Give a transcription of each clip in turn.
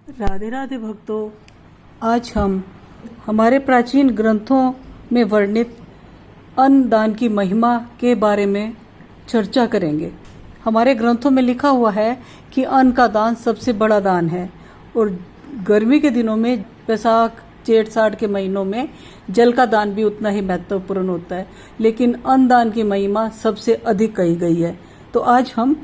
राधे राधे भक्तों, आज हम हमारे प्राचीन ग्रंथों में वर्णित अन्न दान की महिमा के बारे में चर्चा करेंगे। हमारे ग्रंथों में लिखा हुआ है कि अन्न का दान सबसे बड़ा दान है और गर्मी के दिनों में बैसाख जेठ साठ के महीनों में जल का दान भी उतना ही महत्वपूर्ण होता है, लेकिन अन्न दान की महिमा सबसे अधिक कही गई है। तो आज हम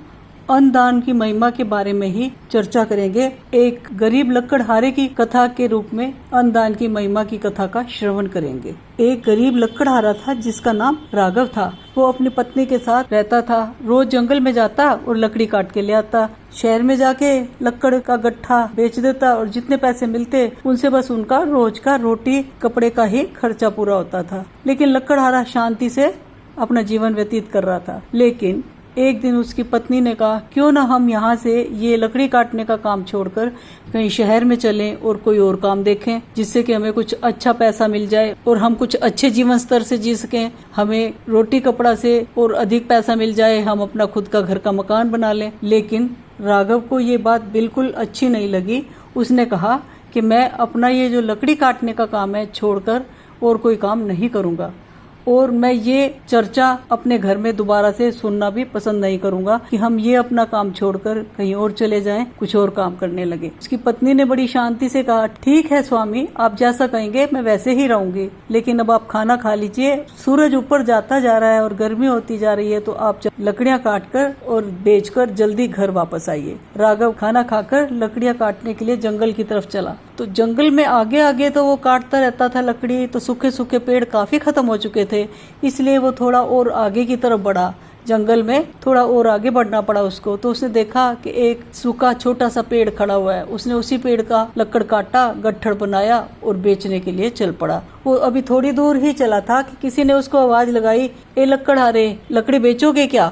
अन्न दान की महिमा के बारे में ही चर्चा करेंगे। एक गरीब लकड़हारे की कथा के रूप में अन्न दान की महिमा की कथा का श्रवण करेंगे। एक गरीब लकड़हारा था जिसका नाम राघव था। वो अपनी पत्नी के साथ रहता था। रोज जंगल में जाता और लकड़ी काट के ले आता। शहर में जाके लकड़ का गट्ठा बेच देता और जितने पैसे मिलते उनसे बस उनका रोज का रोटी कपड़े का ही खर्चा पूरा होता था। लेकिन लकड़हारा शांति से अपना जीवन व्यतीत कर रहा था। लेकिन एक दिन उसकी पत्नी ने कहा, क्यों ना हम यहाँ से ये लकड़ी काटने का काम छोड़कर कहीं शहर में चलें और कोई और काम देखें, जिससे कि हमें कुछ अच्छा पैसा मिल जाए और हम कुछ अच्छे जीवन स्तर से जी सकें। हमें रोटी कपड़ा से और अधिक पैसा मिल जाए, हम अपना खुद का घर का मकान बना लें। लेकिन राघव को ये बात बिल्कुल अच्छी नहीं लगी। उसने कहा कि मैं अपना ये जो लकड़ी काटने का काम है छोड़कर और कोई काम नहीं करूँगा और मैं ये चर्चा अपने घर में दोबारा से सुनना भी पसंद नहीं करूंगा कि हम ये अपना काम छोड़कर कहीं और चले जाएं, कुछ और काम करने लगे। उसकी पत्नी ने बड़ी शांति से कहा, ठीक है स्वामी, आप जैसा कहेंगे मैं वैसे ही रहूंगी, लेकिन अब आप खाना खा लीजिए। सूरज ऊपर जाता जा रहा है और गर्मी होती जा रही है, तो आप लकड़ियां काटकर और बेचकर जल्दी घर वापस आइए। राघव खाना खाकर लकड़ियां काटने के लिए जंगल की तरफ चला। तो जंगल में आगे आगे तो वो काटता रहता था लकड़ी, तो सूखे सूखे पेड़ काफी खत्म हो चुके थे, इसलिए वो थोड़ा और आगे की तरफ बढ़ा। जंगल में थोड़ा और आगे बढ़ना पड़ा उसको। तो उसने देखा कि एक सूखा छोटा सा पेड़ खड़ा हुआ है। उसने उसी पेड़ का लकड़ काटा, गट्ठर बनाया और बेचने के लिए चल पड़ा। वो अभी थोड़ी दूर ही चला था कि किसी ने उसको आवाज लगाई, ए लकड़हारे, लकड़ी बेचोगे क्या?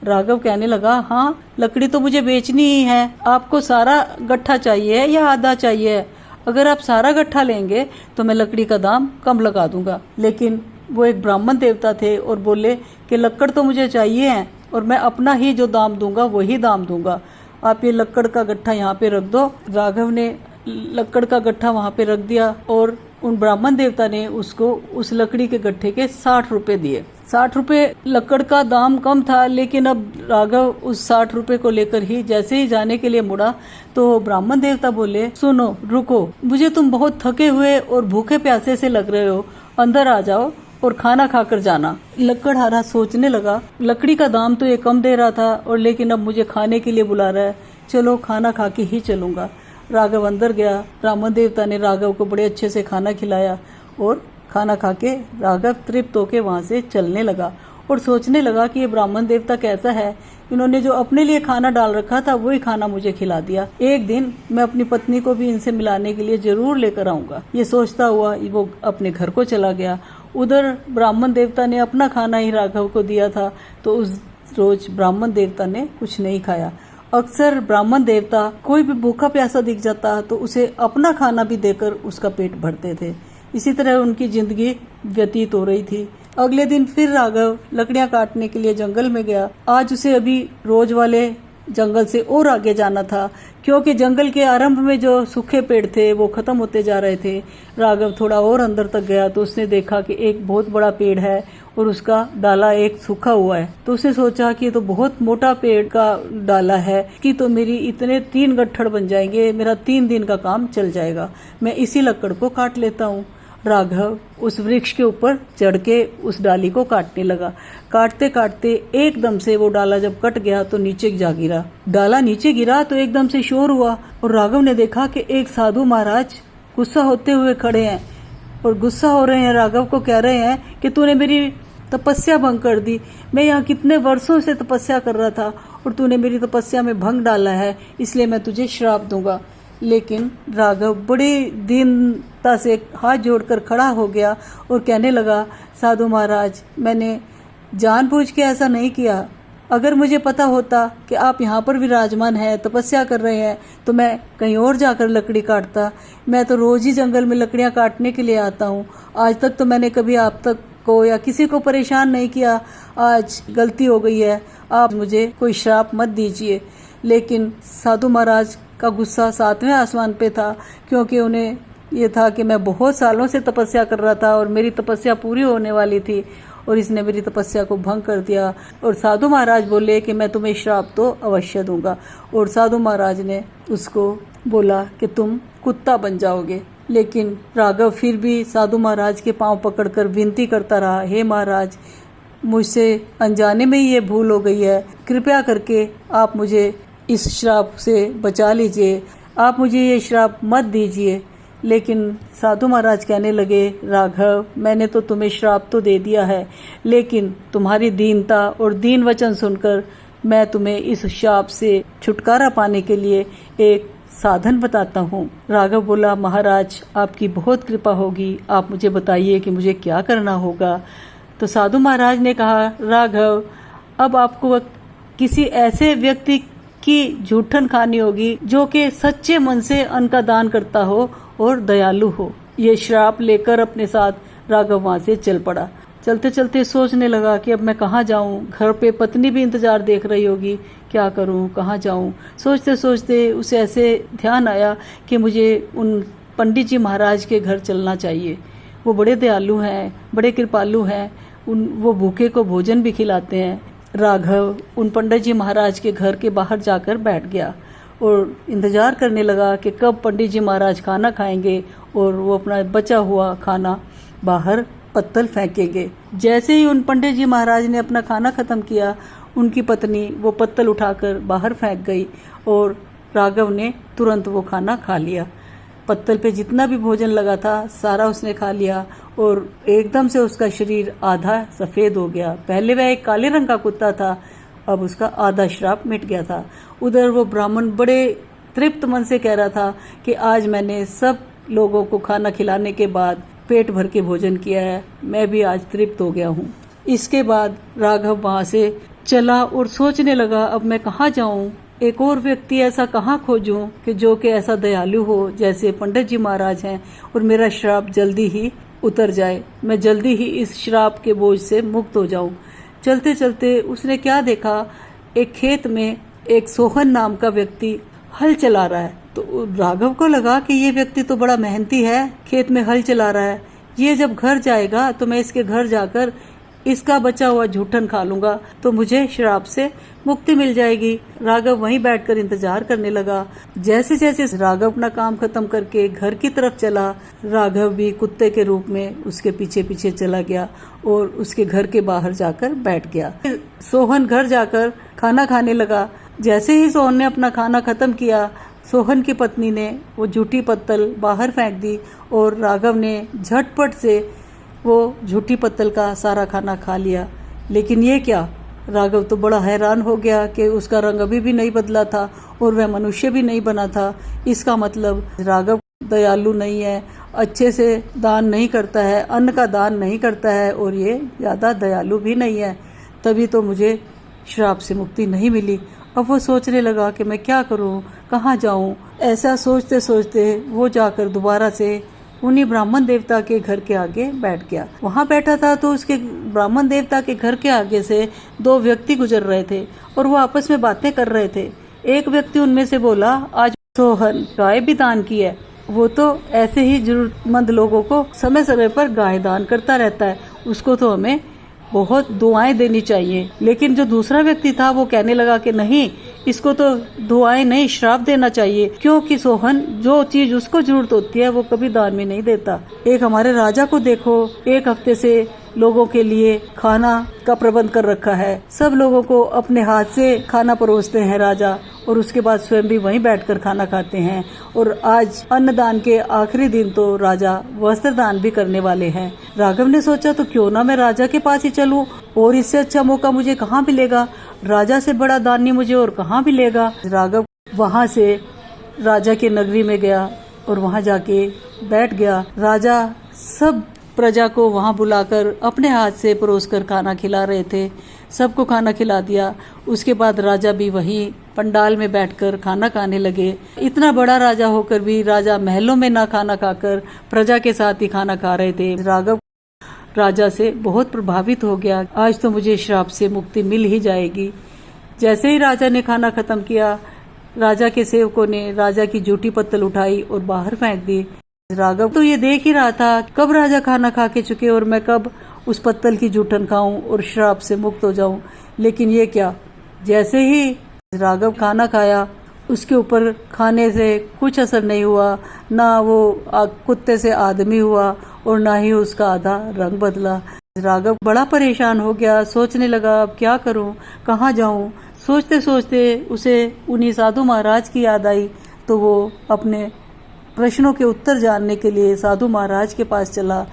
राघव कहने लगा, हाँ लकड़ी तो मुझे बेचनी ही है। आपको सारा गट्ठा चाहिए या आधा चाहिए? अगर आप सारा गट्ठा लेंगे तो मैं लकड़ी का दाम कम लगा दूंगा। लेकिन वो एक ब्राह्मण देवता थे और बोले कि लकड़ तो मुझे चाहिए है और मैं अपना ही जो दाम दूंगा वही दाम दूंगा। आप ये लकड़ का गट्ठा यहाँ पे रख दो। राघव ने लकड़ का गट्ठा वहाँ पे रख दिया और उन ब्राह्मण देवता ने उसको उस लकड़ी के गट्ठे के 60 रुपए दिए। 60 रुपए लकड़ का दाम कम था, लेकिन अब राघव उस 60 रुपए को लेकर ही जैसे ही जाने के लिए मुड़ा तो ब्राह्मण देवता बोले, सुनो रुको, मुझे तुम बहुत थके हुए और भूखे प्यासे से लग रहे हो, अंदर आ जाओ और खाना खाकर जाना। लकड़हारा सोचने लगा, लकड़ी का दाम तो ये कम दे रहा था और लेकिन अब मुझे खाने के लिए बुला रहा है, चलो खाना खा के ही चलूंगा। राघव अंदर गया। ब्राह्मण देवता ने राघव को बड़े अच्छे से खाना खिलाया और खाना खा के राघव तृप्त होके वहां से चलने लगा और सोचने लगा कि ये ब्राह्मण देवता कैसा है, इन्होंने जो अपने लिए खाना डाल रखा था वही खाना मुझे खिला दिया। एक दिन मैं अपनी पत्नी को भी इनसे मिलाने के लिए जरूर लेकर आऊंगा। ये सोचता हुआ वो अपने घर को चला गया। उधर ब्राह्मण देवता ने अपना खाना ही राघव को दिया था, तो उस रोज ब्राह्मण देवता ने कुछ नहीं खाया। अक्सर ब्राह्मण देवता कोई भी भूखा प्यासा दिख जाता तो उसे अपना खाना भी देकर उसका पेट भरते थे। इसी तरह उनकी जिंदगी व्यतीत हो रही थी। अगले दिन फिर राघव लकड़ियां काटने के लिए जंगल में गया। आज उसे अभी रोज वाले जंगल से और आगे जाना था, क्योंकि जंगल के आरंभ में जो सूखे पेड़ थे वो खत्म होते जा रहे थे। राघव थोड़ा और अंदर तक गया तो उसने देखा कि एक बहुत बड़ा पेड़ है और उसका डाला एक सूखा हुआ है। तो उसने सोचा कि ये तो बहुत मोटा पेड़ का डाला है कि तो मेरी इतने 3 गट्ठड़ बन जाएंगे, मेरा 3 दिन का काम चल जाएगा, मैं इसी लकड़ को काट लेता हूँ। राघव उस वृक्ष के ऊपर चढ़ के उस डाली को काटने लगा। काटते काटते एकदम से वो डाला जब कट गया तो नीचे जा गिरा। डाला नीचे गिरा तो एकदम से शोर हुआ और राघव ने देखा कि एक साधु महाराज गुस्सा होते हुए खड़े हैं और गुस्सा हो रहे हैं। राघव को कह रहे हैं कि तूने मेरी तपस्या भंग कर दी। मैं यहाँ कितने वर्षों से तपस्या कर रहा था और तूने मेरी तपस्या में भंग डाला है, इसलिए मैं तुझे श्राप दूंगा। लेकिन राघव बड़ी दीनता से हाथ जोड़कर खड़ा हो गया और कहने लगा, साधु महाराज, मैंने जानबूझ के ऐसा नहीं किया। अगर मुझे पता होता कि आप यहाँ पर विराजमान हैं, तपस्या कर रहे हैं, तो मैं कहीं और जाकर लकड़ी काटता। मैं तो रोज ही जंगल में लकड़ियाँ काटने के लिए आता हूँ। आज तक तो मैंने कभी आप तक को या किसी को परेशान नहीं किया। आज गलती हो गई है, आप मुझे कोई श्राप मत दीजिए। लेकिन साधु महाराज का गुस्सा 7वें आसमान पे था, क्योंकि उन्हें ये था कि मैं बहुत सालों से तपस्या कर रहा था और मेरी तपस्या पूरी होने वाली थी और इसने मेरी तपस्या को भंग कर दिया। और साधु महाराज बोले कि मैं तुम्हें श्राप तो अवश्य दूंगा। और साधु महाराज ने उसको बोला कि तुम कुत्ता बन जाओगे। लेकिन राघव फिर भी साधु महाराज के पांव पकड़कर विनती करता रहा, हे महाराज, मुझसे अनजाने में ही ये भूल हो गई है, कृपया करके आप मुझे इस श्राप से बचा लीजिए, आप मुझे ये श्राप मत दीजिए। लेकिन साधु महाराज कहने लगे, राघव, मैंने तो तुम्हें श्राप तो दे दिया है, लेकिन तुम्हारी दीनता और दीन वचन सुनकर मैं तुम्हें इस श्राप से छुटकारा पाने के लिए एक साधन बताता हूँ। राघव बोला, महाराज, आपकी बहुत कृपा होगी, आप मुझे बताइए कि मुझे क्या करना होगा। तो साधु महाराज ने कहा, राघव, अब आपको किसी ऐसे व्यक्ति की झूठन खानी होगी जो कि सच्चे मन से अन्न का दान करता हो और दयालु हो। ये श्राप लेकर अपने साथ राघव वहां से चल पड़ा। चलते चलते सोचने लगा कि अब मैं कहाँ जाऊं, घर पे पत्नी भी इंतजार देख रही होगी, क्या करूं, कहाँ जाऊं। सोचते सोचते उसे ऐसे ध्यान आया कि मुझे उन पंडित जी महाराज के घर चलना चाहिए। वो बड़े दयालु हैं, बड़े कृपालु हैं, वो भूखे को भोजन भी खिलाते हैं। राघव उन पंडित जी महाराज के घर के बाहर जाकर बैठ गया और इंतजार करने लगा कि कब पंडित जी महाराज खाना खाएंगे और वो अपना बचा हुआ खाना बाहर पत्तल फेंकेंगे। जैसे ही उन पंडित जी महाराज ने अपना खाना खत्म किया, उनकी पत्नी वो पत्तल उठाकर बाहर फेंक गई और राघव ने तुरंत वो खाना खा लिया। पत्तल पे जितना भी भोजन लगा था सारा उसने खा लिया और एकदम से उसका शरीर आधा सफेद हो गया। पहले वह एक काले रंग का कुत्ता था, अब उसका आधा श्राप मिट गया था। उधर वो ब्राह्मण बड़े तृप्त मन से कह रहा था कि आज मैंने सब लोगों को खाना खिलाने के बाद पेट भर के भोजन किया है, मैं भी आज तृप्त हो गया हूँ। इसके बाद राघव वहां से चला और सोचने लगा, अब मैं कहाँ जाऊं, एक और व्यक्ति ऐसा कहाँ खोजूं कि जो कि ऐसा दयालु हो जैसे पंडित जी महाराज हैं और मेरा श्राप जल्दी ही उतर जाए, मैं जल्दी ही इस श्राप के बोझ से मुक्त हो जाऊं। चलते चलते उसने क्या देखा, एक खेत में एक सोहन नाम का व्यक्ति हल चला रहा है। तो राघव को लगा कि ये व्यक्ति तो बड़ा मेहनती है, खेत में हल चला रहा है, ये जब घर जाएगा तो मैं इसके घर जाकर इसका बचा हुआ झूठन खा लूंगा तो मुझे श्राप से मुक्ति मिल जाएगी। राघव वहीं बैठकर इंतजार करने लगा। जैसे जैसे राघव अपना काम खत्म करके घर की तरफ चला, राघव भी कुत्ते के रूप में उसके पीछे पीछे चला गया और उसके घर के बाहर जाकर बैठ गया। सोहन घर जाकर खाना खाने लगा। जैसे ही सोहन ने अपना खाना खत्म किया, सोहन की पत्नी ने वो झूठी पत्तल बाहर फेंक दी और राघव ने झटपट से वो झूठी पत्तल का सारा खाना खा लिया। लेकिन ये क्या, राघव तो बड़ा हैरान हो गया कि उसका रंग अभी भी नहीं बदला था और वह मनुष्य भी नहीं बना था। इसका मतलब राघव दयालु नहीं है, अच्छे से दान नहीं करता है, अन्न का दान नहीं करता है और ये ज़्यादा दयालु भी नहीं है, तभी तो मुझे श्राप से मुक्ति नहीं मिली। अब वो सोचने लगा कि मैं क्या करूं, कहाँ जाऊं। ऐसा सोचते सोचते वो जाकर दोबारा से उन्हीं ब्राह्मण देवता के घर के आगे बैठ गया। वहाँ बैठा था तो उसके ब्राह्मण देवता के घर के आगे से दो व्यक्ति गुजर रहे थे और वो आपस में बातें कर रहे थे। एक व्यक्ति उनमें से बोला, आज सोहन गाय भी दान की है, वो तो ऐसे ही जरूरतमंद लोगों को समय समय पर गाय दान करता रहता है, उसको तो हमें बहुत दुआएं देनी चाहिए। लेकिन जो दूसरा व्यक्ति था वो कहने लगा कि नहीं, इसको तो दुआएं नहीं, श्राप देना चाहिए, क्योंकि सोहन जो चीज उसको जरूरत होती है वो कभी दान में नहीं देता। एक हमारे राजा को देखो, एक हफ्ते से लोगों के लिए खाना का प्रबंध कर रखा है, सब लोगों को अपने हाथ से खाना परोसते हैं राजा और उसके बाद स्वयं भी वहीं बैठकर खाना खाते हैं। और आज अन्नदान के आखिरी दिन तो राजा वस्त्र दान भी करने वाले हैं। राघव ने सोचा तो क्यों ना मैं राजा के पास ही चलूं, और इससे अच्छा मौका मुझे कहाँ मिलेगा, राजा से बड़ा दानी मुझे और कहाँ मिलेगा। राघव वहाँ से राजा के नगरी में गया और वहाँ जाके बैठ गया। राजा सब प्रजा को वहाँ बुलाकर अपने हाथ से परोसकर खाना खिला रहे थे, सबको खाना खिला दिया। उसके बाद राजा भी वहीं पंडाल में बैठकर खाना खाने लगे। इतना बड़ा राजा होकर भी राजा महलों में ना खाना खाकर प्रजा के साथ ही खाना खा रहे थे। राघव राजा से बहुत प्रभावित हो गया, आज तो मुझे श्राप से मुक्ति मिल ही जाएगी। जैसे ही राजा ने खाना खत्म किया, राजा के सेवकों ने राजा की जूठी पत्तल उठाई और बाहर फेंक दी। राघव तो ये देख ही रहा था कब राजा खाना खा के चुके और मैं कब उस पत्तल की जूठन खाऊं और श्राप से मुक्त हो जाऊं। लेकिन ये क्या, जैसे ही राघव खाना खाया उसके ऊपर खाने से कुछ असर नहीं हुआ, ना वो कुत्ते से आदमी हुआ और ना ही उसका आधा रंग बदला। राघव बड़ा परेशान हो गया, सोचने लगा अब क्या करूं, कहाँ जाऊं। सोचते सोचते उसे उन्हीं साधु महाराज की याद आई, तो वो अपने प्रश्नों के उत्तर जानने के लिए साधु महाराज के पास चला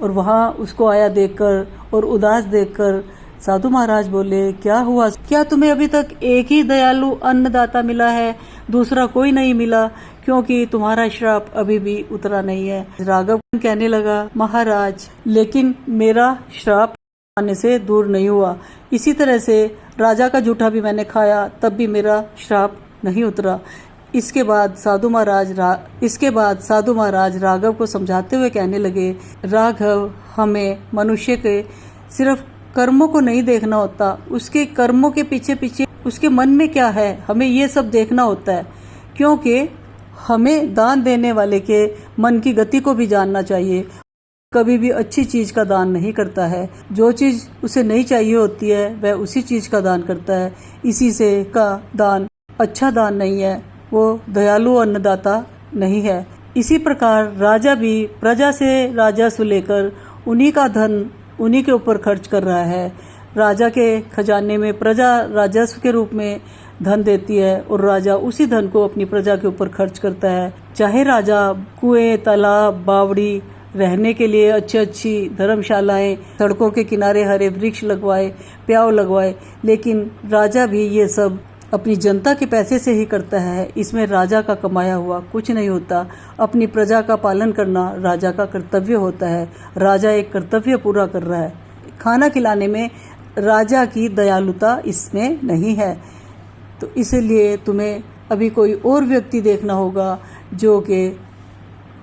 और वहां उसको आया देखकर और उदास देखकर साधु महाराज बोले, क्या हुआ, क्या तुम्हें अभी तक एक ही दयालु अन्नदाता मिला है, दूसरा कोई नहीं मिला, क्योंकि तुम्हारा श्राप अभी भी उतरा नहीं है। राघव कहने लगा, महाराज लेकिन मेरा श्राप आने से दूर नहीं हुआ, इसी तरह से राजा का जूठा भी मैंने खाया तब भी मेरा श्राप नहीं उतरा। इसके बाद साधु महाराज राघव को समझाते हुए कहने लगे, राघव हमें मनुष्य के सिर्फ कर्मों को नहीं देखना होता, उसके कर्मों के पीछे पीछे उसके मन में क्या है हमें ये सब देखना होता है, क्योंकि हमें दान देने वाले के मन की गति को भी जानना चाहिए। कभी भी अच्छी चीज का दान नहीं करता है, जो चीज उसे नहीं चाहिए होती है वह उसी चीज का दान करता है। इसी से का दान अच्छा दान नहीं है, वो दयालु अन्नदाता नहीं है। इसी प्रकार राजा भी प्रजा से राजस्व लेकर उन्हीं का धन उन्हीं के ऊपर खर्च कर रहा है। राजा के खजाने में प्रजा राजस्व के रूप में धन देती है और राजा उसी धन को अपनी प्रजा के ऊपर खर्च करता है। चाहे राजा कुएं, तालाब, बावड़ी, रहने के लिए अच्छी अच्छी धर्मशालाएं, सड़कों के किनारे हरे वृक्ष लगवाए, प्याऊ लगवाए, लेकिन राजा भी ये सब अपनी जनता के पैसे से ही करता है। इसमें राजा का कमाया हुआ कुछ नहीं होता। अपनी प्रजा का पालन करना राजा का कर्तव्य होता है। राजा एक कर्तव्य पूरा कर रहा है। खाना खिलाने में राजा की दयालुता इसमें नहीं है। तो इसलिए तुम्हें अभी कोई और व्यक्ति देखना होगा जो कि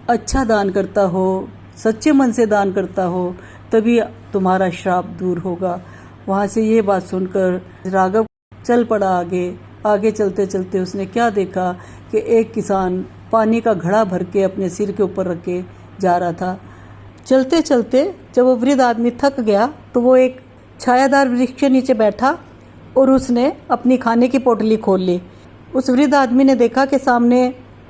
अच्छा दान करता हो, सच्चे मन से दान करता हो, तभी तुम्हारा श्राप दूर होगा। वहां से ये बात सुनकर राघव चल पड़ा आगे चलते चलते उसने क्या देखा कि एक किसान पानी का घड़ा भर के अपने सिर के ऊपर रख के जा रहा था। चलते चलते जब वो वृद्ध आदमी थक गया तो वो एक छायादार वृक्ष के नीचे बैठा और उसने अपनी खाने की पोटली खोल ली। उस वृद्ध आदमी ने देखा कि सामने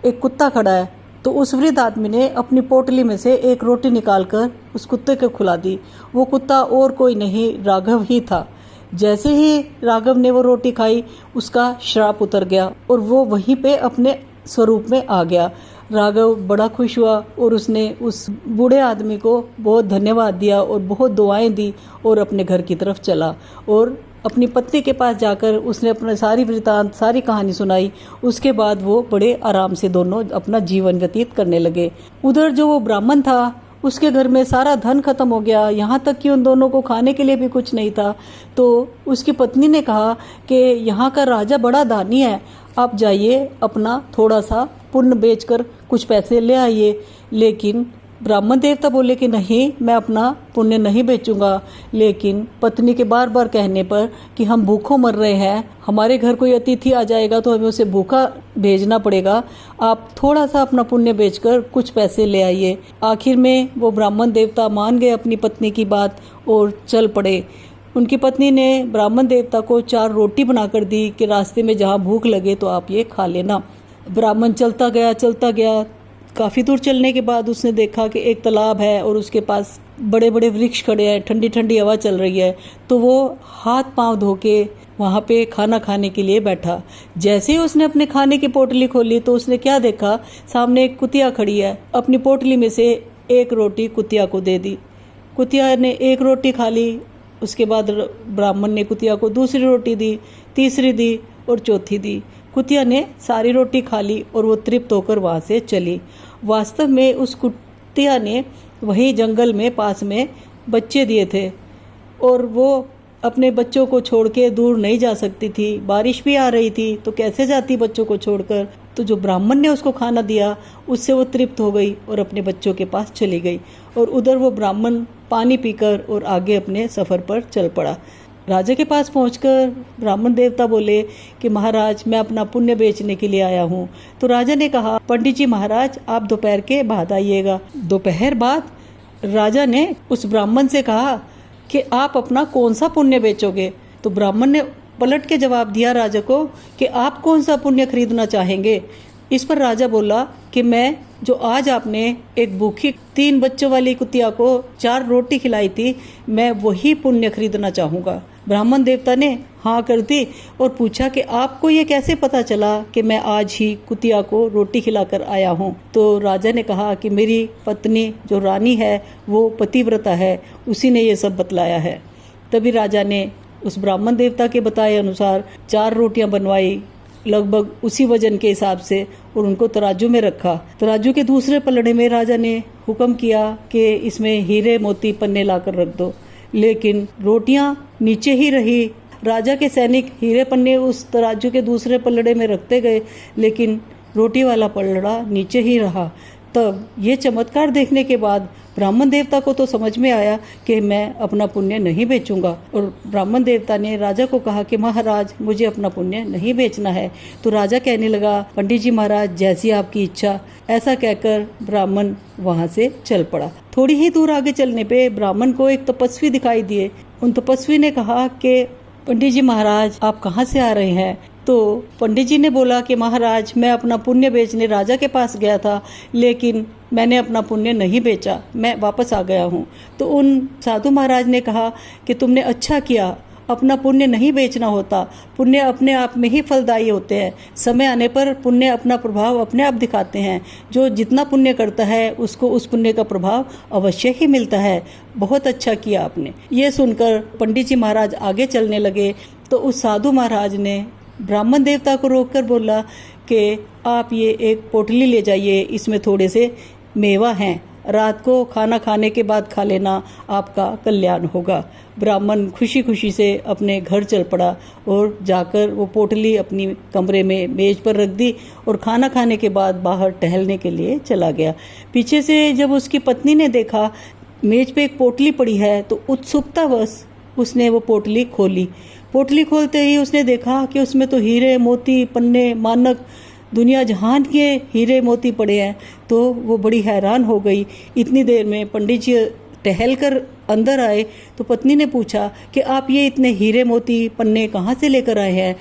एक कुत्ता खड़ा है, तो उस वृद्ध आदमी ने अपनी पोटली में से एक रोटी निकालकर उस कुत्ते को खिला दी। वो कुत्ता और कोई नहीं, राघव ही था। जैसे ही राघव ने वो रोटी खाई उसका श्राप उतर गया और वो वहीं पे अपने स्वरूप में आ गया। राघव बड़ा खुश हुआ और उसने उस बूढ़े आदमी को बहुत धन्यवाद दिया और बहुत दुआएं दी और अपने घर की तरफ चला और अपनी पत्नी के पास जाकर उसने अपना सारी वृतांत, सारी कहानी सुनाई। उसके बाद वो बड़े आराम से दोनों अपना जीवन व्यतीत करने लगे। उधर जो वो ब्राह्मण था उसके घर में सारा धन खत्म हो गया, यहाँ तक कि उन दोनों को खाने के लिए भी कुछ नहीं था। तो उसकी पत्नी ने कहा कि यहाँ का राजा बड़ा दानी है, आप जाइए अपना थोड़ा सा पुण्य बेचकर कुछ पैसे ले आइए। लेकिन ब्राह्मण देवता बोले कि नहीं, मैं अपना पुण्य नहीं बेचूंगा। लेकिन पत्नी के बार बार कहने पर कि हम भूखों मर रहे हैं, हमारे घर कोई अतिथि आ जाएगा तो हमें उसे भूखा भेजना पड़ेगा, आप थोड़ा सा अपना पुण्य बेचकर कुछ पैसे ले आइए। आखिर में वो ब्राह्मण देवता मान गए अपनी पत्नी की बात और चल पड़े। उनकी पत्नी ने ब्राह्मण देवता को 4 रोटी बनाकर दी कि रास्ते में जहाँ भूख लगे तो आप ये खा लेना। ब्राह्मण चलता गया। काफ़ी दूर चलने के बाद उसने देखा कि एक तालाब है और उसके पास बड़े बड़े वृक्ष खड़े हैं, ठंडी ठंडी हवा चल रही है। तो वो हाथ पांव धो के वहाँ पे खाना खाने के लिए बैठा। जैसे ही उसने अपने खाने की पोटली खोली तो उसने क्या देखा, सामने एक कुतिया खड़ी है। अपनी पोटली में से एक रोटी कुतिया को दे दी। कुतिया ने एक रोटी खा ली। उसके बाद ब्राह्मण ने कुतिया को दूसरी रोटी दी, तीसरी दी और चौथी दी। कुतिया ने सारी रोटी खा ली और वो तृप्त होकर वहाँ से चली। वास्तव में उस कुतिया ने वही जंगल में पास में बच्चे दिए थे और वो अपने बच्चों को छोड़ के दूर नहीं जा सकती थी। बारिश भी आ रही थी तो कैसे जाती बच्चों को छोड़कर। तो जो ब्राह्मण ने उसको खाना दिया उससे वो तृप्त हो गई और अपने बच्चों के पास चली गई। और उधर वो ब्राह्मण पानी पीकर और आगे अपने सफ़र पर चल पड़ा। राजा के पास पहुंचकर ब्राह्मण देवता बोले कि महाराज मैं अपना पुण्य बेचने के लिए आया हूँ। तो राजा ने कहा पंडित जी महाराज आप दोपहर के बाद आइएगा। दोपहर बाद राजा ने उस ब्राह्मण से कहा कि आप अपना कौन सा पुण्य बेचोगे। तो ब्राह्मण ने पलट के जवाब दिया राजा को कि आप कौन सा पुण्य खरीदना चाहेंगे। इस पर राजा बोला कि मैं जो आज आपने एक भूखी 3 बच्चों वाली कुतिया को 4 रोटी खिलाई थी, मैं वही पुण्य खरीदना चाहूँगा। ब्राह्मण देवता ने हाँ कर दी और पूछा कि आपको ये कैसे पता चला कि मैं आज ही कुतिया को रोटी खिलाकर आया हूँ। तो राजा ने कहा कि मेरी पत्नी जो रानी है वो पतिव्रता है, उसी ने ये सब बतलाया है। तभी राजा ने उस ब्राह्मण देवता के बताए अनुसार 4 रोटियां बनवाई, लगभग उसी वजन के हिसाब से, और उनको तराजू में रखा। तराजू के दूसरे पलड़े में राजा ने हुक्म किया कि इसमें हीरे मोती पन्ने लाकर रख दो, लेकिन रोटियां नीचे ही रही। राजा के सैनिक हीरे पन्ने उस तराजू के दूसरे पलड़े में रखते गए, लेकिन रोटी वाला पलड़ा नीचे ही रहा। तब ये चमत्कार देखने के बाद ब्राह्मण देवता को तो समझ में आया कि मैं अपना पुण्य नहीं बेचूंगा, और ब्राह्मण देवता ने राजा को कहा कि महाराज मुझे अपना पुण्य नहीं बेचना है। तो राजा कहने लगा पंडित जी महाराज जैसी आपकी इच्छा। ऐसा कहकर ब्राह्मण वहां से चल पड़ा। थोड़ी ही दूर आगे चलने पे ब्राह्मण को एक तपस्वी दिखाई दिए। उन तपस्वी ने कहा कि पंडित जी महाराज आप कहाँ से आ रहे हैं। तो पंडित जी ने बोला कि महाराज मैं अपना पुण्य बेचने राजा के पास गया था, लेकिन मैंने अपना पुण्य नहीं बेचा, मैं वापस आ गया हूँ। तो उन साधु महाराज ने कहा कि तुमने अच्छा किया, अपना पुण्य नहीं बेचना होता, पुण्य अपने आप में ही फलदायी होते हैं। समय आने पर पुण्य अपना प्रभाव अपने आप दिखाते हैं। जो जितना पुण्य करता है उसको उस पुण्य का प्रभाव अवश्य ही मिलता है। बहुत अच्छा किया आपने। ये सुनकर पंडित जी महाराज आगे चलने लगे तो उस साधु महाराज ने ब्राह्मण देवता को रोककर बोला कि आप ये एक पोटली ले जाइए, इसमें थोड़े से मेवा हैं, रात को खाना खाने के बाद खा लेना, आपका कल्याण होगा। ब्राह्मण खुशी खुशी से अपने घर चल पड़ा और जाकर वो पोटली अपनी कमरे में मेज पर रख दी और खाना खाने के बाद बाहर टहलने के लिए चला गया। पीछे से जब उसकी पत्नी ने देखा मेज पे एक पोटली पड़ी है तो उत्सुकतावश उसने वो पोटली खोली। पोटली खोलते ही उसने देखा कि उसमें तो हीरे मोती पन्ने मानक दुनिया जहान के हीरे मोती पड़े हैं। तो वो बड़ी हैरान हो गई। इतनी देर में पंडित जी टहल कर अंदर आए तो पत्नी ने पूछा कि आप ये इतने हीरे मोती पन्ने कहाँ से लेकर आए हैं।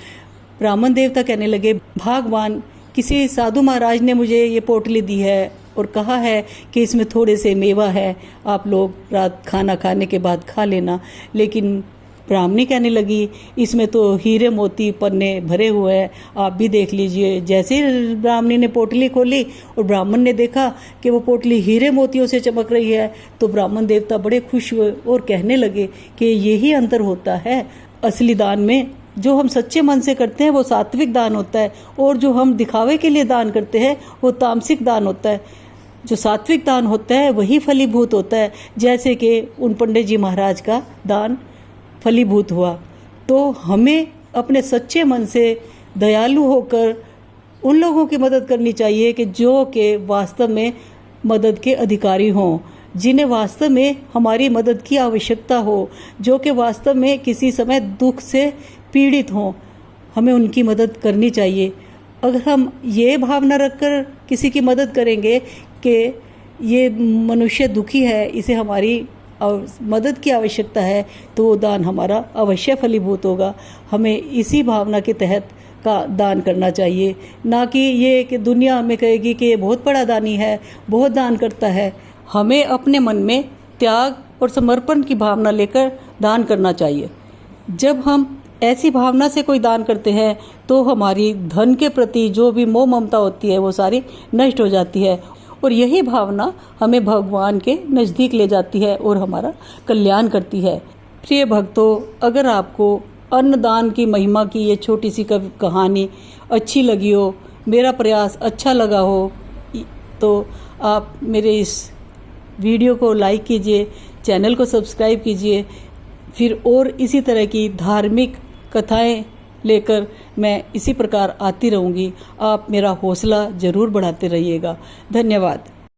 ब्राह्मण देवता कहने लगे भगवान किसी साधु महाराज ने मुझे ये पोटली दी है और कहा है कि इसमें थोड़े से मेवा है, आप लोग रात खाना खाने के बाद खा लेना। लेकिन ब्राह्मणी कहने लगी इसमें तो हीरे मोती पन्ने भरे हुए हैं, आप भी देख लीजिए। जैसे ही ब्राह्मणी ने पोटली खोली और ब्राह्मण ने देखा कि वो पोटली हीरे मोतियों से चमक रही है तो ब्राह्मण देवता बड़े खुश हुए और कहने लगे कि यही अंतर होता है असली दान में। जो हम सच्चे मन से करते हैं वो सात्विक दान होता है, और जो हम दिखावे के लिए दान करते हैं वो तामसिक दान होता है। जो सात्विक दान होता है वही फलीभूत होता है, जैसे कि उन पंडित जी महाराज का दान फलीभूत हुआ। तो हमें अपने सच्चे मन से दयालु होकर उन लोगों की मदद करनी चाहिए कि जो के वास्तव में मदद के अधिकारी हों, जिन्हें वास्तव में हमारी मदद की आवश्यकता हो, जो कि वास्तव में किसी समय दुख से पीड़ित हों। हमें उनकी मदद करनी चाहिए। अगर हम ये भावना रखकर किसी की मदद करेंगे कि ये मनुष्य दुखी है, इसे हमारी मदद की आवश्यकता है, तो वो दान हमारा अवश्य फलीभूत होगा। हमें इसी भावना के तहत का दान करना चाहिए, ना कि ये कि दुनिया हमें कहेगी कि ये बहुत बड़ा दानी है, बहुत दान करता है। हमें अपने मन में त्याग और समर्पण की भावना लेकर दान करना चाहिए। जब हम ऐसी भावना से कोई दान करते हैं तो हमारी धन के प्रति जो भी मोह ममता होती है वो सारी नष्ट हो जाती है, और यही भावना हमें भगवान के नज़दीक ले जाती है और हमारा कल्याण करती है। प्रिय भक्तों, अगर आपको अन्नदान की महिमा की ये छोटी सी कहानी अच्छी लगी हो, मेरा प्रयास अच्छा लगा हो, तो आप मेरे इस वीडियो को लाइक कीजिए, चैनल को सब्सक्राइब कीजिए। फिर और इसी तरह की धार्मिक कथाएं लेकर मैं इसी प्रकार आती रहूँगी। आप मेरा हौसला ज़रूर बढ़ाते रहिएगा। धन्यवाद।